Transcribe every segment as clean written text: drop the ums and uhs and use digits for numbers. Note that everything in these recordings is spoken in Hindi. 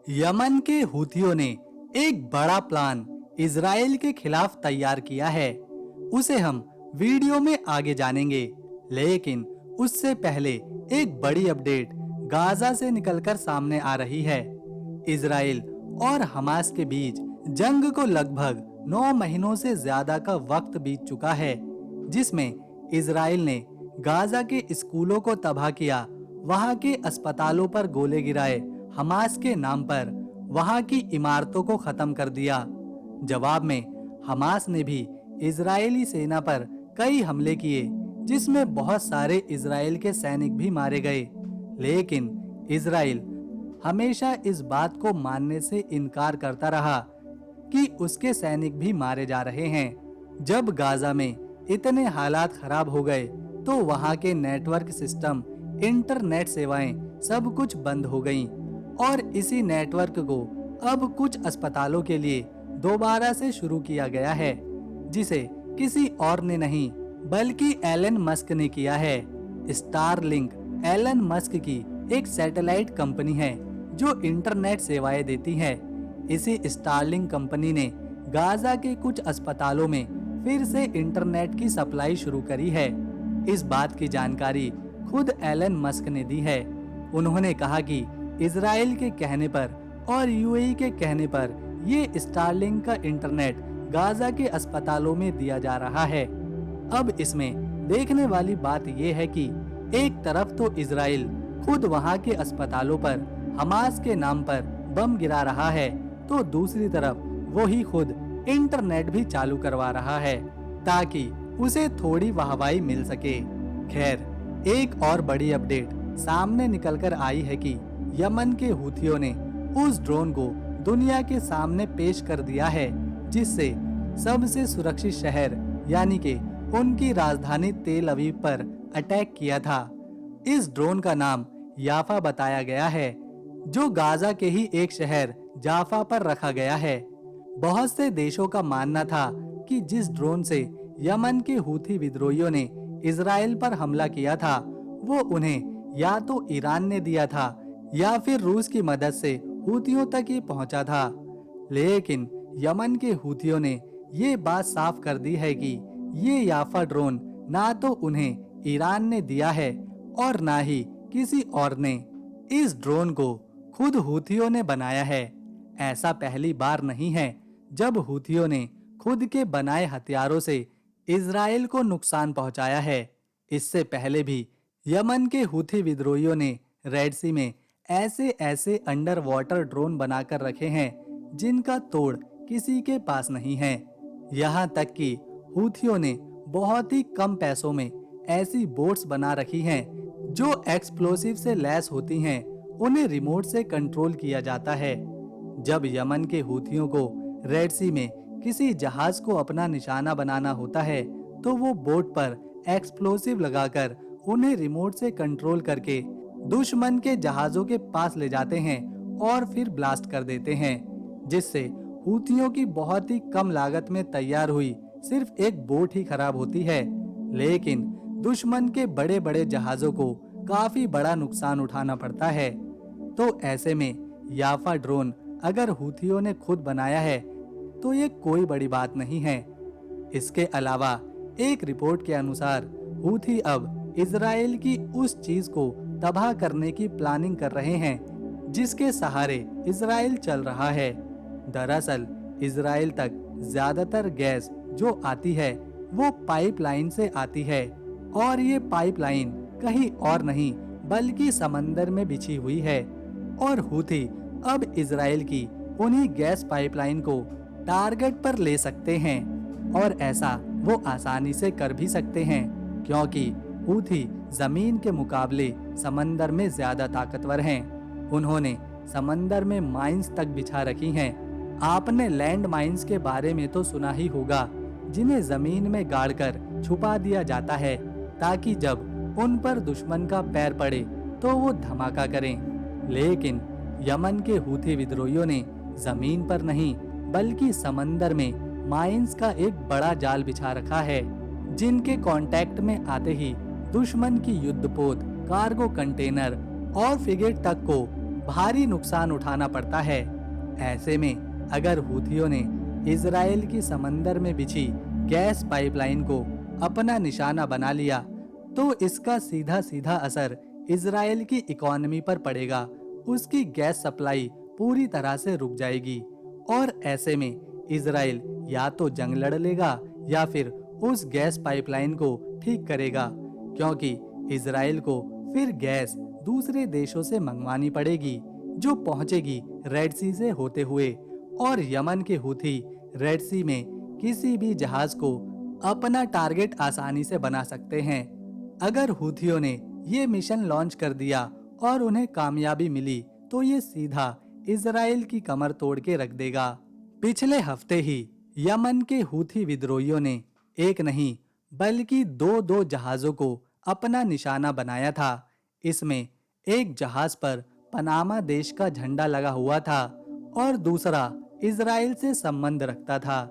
यमन के हूथियों ने एक बड़ा प्लान इजराइल के खिलाफ तैयार किया है। उसे हम वीडियो में आगे जानेंगे, लेकिन उससे पहले एक बड़ी अपडेट गाजा से निकलकर सामने आ रही है। इजराइल और हमास के बीच जंग को लगभग 9 महीनों से ज्यादा का वक्त बीत चुका है, जिसमें इजराइल ने गाजा के स्कूलों को तबाह किया, वहां के अस्पतालों पर गोले गिराए, हमास के नाम पर वहां की इमारतों को खत्म कर दिया। जवाब में हमास ने भी इजरायली सेना पर कई हमले किए, जिसमें बहुत सारे इजराइल के सैनिक भी मारे गए। लेकिन इजराइल हमेशा इस बात को मानने से इनकार करता रहा कि उसके सैनिक भी मारे जा रहे हैं। जब गाजा में इतने हालात खराब हो गए, तो वहां के नेटवर्क सिस्टम, इंटरनेट सेवाएं सब कुछ बंद हो गईं और इसी नेटवर्क को अब कुछ अस्पतालों के लिए दोबारा से शुरू किया गया है, जिसे किसी और ने नहीं बल्कि एलन मस्क ने किया है। स्टारलिंक एलन मस्क की एक सैटेलाइट कंपनी है जो इंटरनेट सेवाएं देती है। इसी स्टारलिंक कंपनी ने गाजा के कुछ अस्पतालों में फिर से इंटरनेट की सप्लाई शुरू करी है। इस बात की जानकारी खुद एलन मस्क ने दी है। उन्होंने कहा कि इजराइल के कहने पर और यूएई के कहने पर ये स्टारलिंक का इंटरनेट गाजा के अस्पतालों में दिया जा रहा है। अब इसमें देखने वाली बात यह है कि एक तरफ तो इजराइल खुद वहां के अस्पतालों पर हमास के नाम पर बम गिरा रहा है, तो दूसरी तरफ वो ही खुद इंटरनेट भी चालू करवा रहा है ताकि उसे थोड़ी वाहवाही मिल सके। खैर, एक और बड़ी अपडेट सामने निकलकर आई है कि यमन के हूथियों ने उस ड्रोन को दुनिया के सामने पेश कर दिया है जिससे सबसे सुरक्षित शहर यानी कि उनकी राजधानी तेल अवीव पर अटैक किया था। इस ड्रोन का नाम याफा बताया गया है, जो गाजा के ही एक शहर जाफा पर रखा गया है। बहुत से देशों का मानना था कि जिस ड्रोन से यमन के हूथी विद्रोहियों ने इजराइल पर हमला किया था, वो उन्हें या तो ईरान ने दिया था या फिर रूस की मदद से हूथियों तक ही पहुंचा था। लेकिन यमन के हूथियों ने ये बात साफ कर दी है कि ये याफा ड्रोन ना तो उन्हें ईरान ने दिया है और ना ही किसी और ने। इस ड्रोन को खुद हूथियों ने बनाया है। ऐसा पहली बार नहीं है जब हूथियों ने खुद के बनाए हथियारों से इजराइल को नुकसान पहुंचाया है। इससे पहले भी यमन के हूथी विद्रोहियों ने रेड सी में ऐसे अंडर वाटर ड्रोन बनाकर रखे हैं जिनका तोड़ किसी के पास नहीं है। यहाँ तक कि हूथियों ने बहुत ही कम पैसों में ऐसी बोट्स बना रखी हैं जो एक्सप्लोसिव से लैस होती हैं। उन्हें रिमोट से कंट्रोल किया जाता है। जब यमन के हूथियों को रेड सी में किसी जहाज को अपना निशाना बनाना होता है, तो वो बोट पर एक्सप्लोसिव लगाकर उन्हें रिमोट से कंट्रोल करके दुश्मन के जहाजों के पास ले जाते हैं और फिर ब्लास्ट कर देते हैं, जिससे हूथियों की बहुत ही कम लागत में तैयार हुई सिर्फ एक बोट ही खराब होती है। लेकिन दुश्मन के बड़े बड़े जहाजों को काफी बड़ा नुकसान उठाना पड़ता है। तो ऐसे में याफा ड्रोन अगर हूथियों ने खुद बनाया है तो ये कोई बड़ी बात नहीं है। इसके अलावा एक रिपोर्ट के अनुसार हूथी अब इजराइल की उस चीज को तबाह करने की प्लानिंग कर रहे हैं जिसके सहारे इजराइल चल रहा है। दरअसल इजराइल तक ज्यादातर गैस जो आती है वो पाइपलाइन से आती है, और ये पाइपलाइन कहीं और नहीं बल्कि समंदर में बिछी हुई है। और हूथी अब इजराइल की उन्हीं गैस पाइपलाइन को टारगेट पर ले सकते हैं, और ऐसा वो आसानी से कर भी सकते हैं क्योंकि हूथी जमीन के मुकाबले समंदर में ज्यादा ताकतवर हैं। उन्होंने समंदर में माइंस तक बिछा रखी हैं। आपने लैंड माइंस के बारे में तो सुना ही होगा, जिन्हें जमीन में गाड़कर छुपा दिया जाता है ताकि जब उन पर दुश्मन का पैर पड़े तो वो धमाका करें। लेकिन यमन के हूथी विद्रोहियों ने जमीन पर नहीं बल्कि समंदर में माइंस का एक बड़ा जाल बिछा रखा है, जिनके कांटेक्ट में आते ही दुश्मन की युद्धपोत, कार्गो कंटेनर और फ्रिगेट तक को भारी नुकसान उठाना पड़ता है। ऐसे में अगर हूथियों ने इजराइल की समंदर में बिछी गैस पाइपलाइन को अपना निशाना बना लिया, तो इसका सीधा सीधा असर इजराइल की इकोनॉमी पर पड़ेगा। उसकी गैस सप्लाई पूरी तरह से रुक जाएगी और ऐसे में इजराइल या तो जंग लड़ लेगा या फिर उस गैस पाइपलाइन को ठीक करेगा, क्योंकि इजराइल को फिर गैस दूसरे देशों से मंगवानी पड़ेगी जो पहुंचेगी रेड सी से होते हुए। और यमन के हूथी रेड सी में किसी भी जहाज को अपना टारगेट आसानी से बना सकते हैं। अगर हूथियों ने ये मिशन लॉन्च कर दिया और उन्हें कामयाबी मिली, तो ये सीधा इजराइल की कमर तोड़ के रख देगा। पिछले हफ्ते ही यमन के हूथी विद्रोहियों ने एक नहीं बल्कि दो जहाजों को अपना निशाना बनाया था। इसमें एक जहाज पर पनामा देश का झंडा लगा हुआ था और दूसरा इजराइल से संबंध रखता था।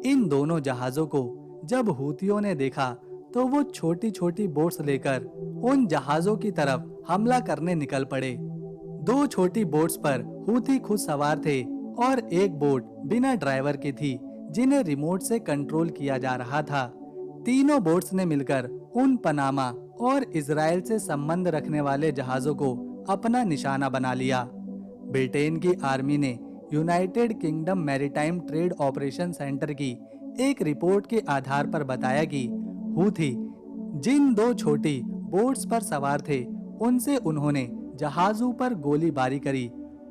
इन दोनों जहाजों को जब हूथियों ने देखा, तो वो छोटी छोटी बोट्स लेकर उन जहाजों की तरफ हमला करने निकल पड़े। दो छोटी बोट्स पर हूथी खुद सवार थे और एक बोट बिना ड्राइवर की थी, जिन्हें रिमोट से कंट्रोल किया जा रहा था। तीनों बोट्स ने मिलकर उन पनामा और इजराइल से संबंध रखने वाले जहाजों को अपना निशाना बना लिया। ब्रिटेन की आर्मी ने United kingdom maritime trade operation centre की एक रिपोर्ट के आधार पर बताया कि हूथी जिन दो छोटी बोट्स पर सवार थे, उनसे उन्होंने जहाजों पर गोलीबारी करी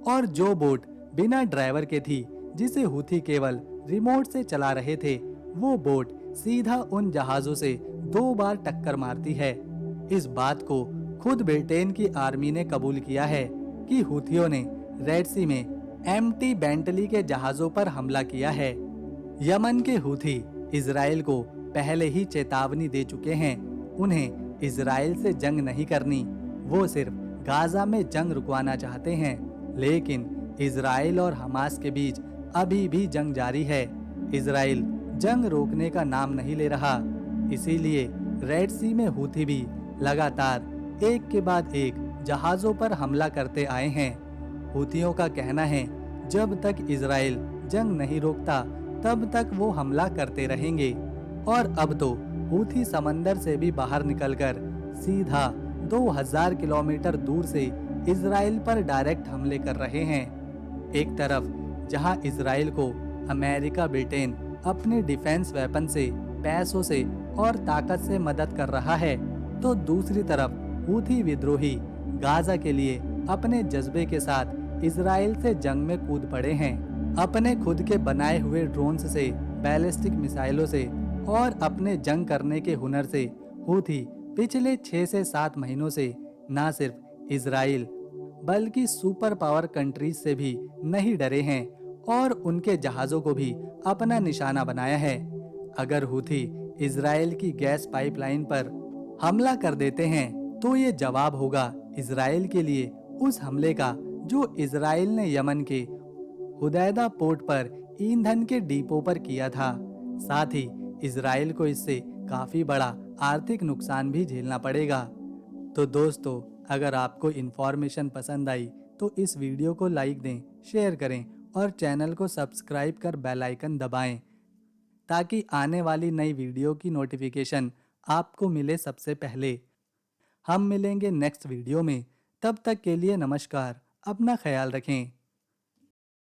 और जो बोट बिना ड्राइवर के थी, जिसे हूथी केवल रिमोट से चला रहे थे, वो बोट सीधा उन जहाजों से 2 बार टक्कर मारती है। इस बात को खुद ब्रिटेन की आर्मी ने कबूल किया है कि हूथियों ने रेड सी में एमटी बेंटली के जहाजों पर हमला किया है। यमन के हूथी इजराइल को पहले ही चेतावनी दे चुके हैं। उन्हें इजराइल से जंग नहीं करनी, वो सिर्फ गाजा में जंग रुकवाना चाहते हैं। लेकिन इजराइल और हमास के बीच अभी भी जंग जारी है। इजराइल जंग रोकने का नाम नहीं ले रहा। इसीलिए रेड सी में हूथी भी लगातार एक के बाद एक जहाजों पर हमला करते आए हैं। हूथियों का कहना है, जब तक इजराइल जंग नहीं रोकता, तब तक वो हमला करते रहेंगे। और अब तो हूथी समंदर से भी बाहर निकलकर सीधा 2000 किलोमीटर दूर से इजराइल पर डायरेक्ट हमले कर रहे हैं। एक तरफ जहां इजराइल को अमेरिका, ब्रिटेन अपने डिफेंस वेपन से, पैसों से और ताकत से मदद कर रहा है, तो दूसरी तरफ हूथी विद्रोही गाजा के लिए अपने जज्बे के साथ इजराइल से जंग में कूद पड़े हैं। अपने खुद के बनाए हुए ड्रोन्स से, बैलिस्टिक मिसाइलों से और अपने जंग करने के हुनर से हूथी पिछले 6 से 7 महीनों से न सिर्फ इजराइल बल्कि सुपर पावर कंट्रीज से भी नहीं डरे हैं और उनके जहाजों को भी अपना निशाना बनाया है। अगर हूथी इजराइल की गैस पाइपलाइन पर हमला कर देते हैं, तो ये जवाब होगा इजराइल के लिए उस हमले का जो इजराइल ने यमन के हुदैदा पोर्ट पर ईंधन के डिपो पर किया था। साथ ही इजराइल को इससे काफी बड़ा आर्थिक नुकसान भी झेलना पड़ेगा। तो दोस्तों, अगर आपको इन्फॉर्मेशन पसंद आई तो इस वीडियो को लाइक दें, शेयर करें और चैनल को सब्सक्राइब कर बेल आइकन दबाएं, ताकि आने वाली नई वीडियो की नोटिफिकेशन आपको मिले सबसे पहले। हम मिलेंगे नेक्स्ट वीडियो में। तब तक के लिए नमस्कार, अपना ख्याल रखें।